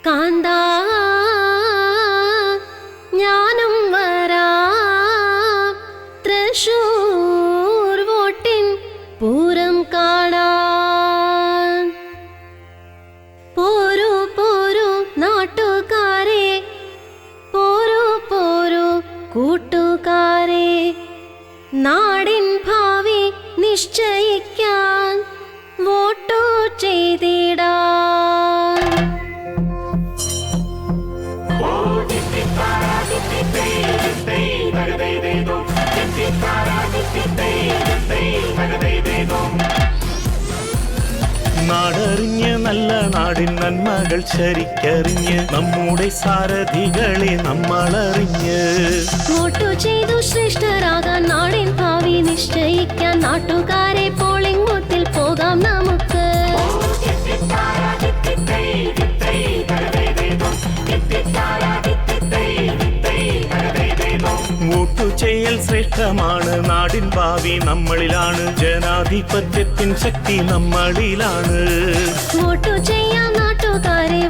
കാന്താ ഞാനും വരാം തൃശൂർ വോട്ടിൻ പൂരം കാണാൻ. പോരൂ പോരൂ നാട്ടുകാരെ, പോരൂ പോരൂ കൂട്ടുകാരെ, നാടിൻ ഭാവി നിശ്ചയിക്കാൻ വോട്ടു ചെയ്തിടാൻ. നാടറിഞ്ഞ് നല്ല നാടിൻ നന്മകൾ ശരിക്കറിഞ്ഞ് നമ്മുടെ സാരഥികളെ നമ്മളറിഞ്ഞ് വോട്ടു ചെയ്തു ശ്രേഷ്ഠരാകാൻ, നാടിൻ ഭാവി നിശ്ചയിക്കാൻ നാട്ടുകാരെ പോളിംഗ് ബൂത്തിൽ പോകാം നമുക്ക്. വോട്ടു ചെയ്യൽ ശ്രേഷ്ഠമാണ്, നാടിൻ ഭാവി നമ്മളിലാണ്, ജനാധിപത്യത്തിൻ ശക്തി നമ്മളിലാണ്. വോട്ടു ചെയ്യാം നാട്ടുകാരെ,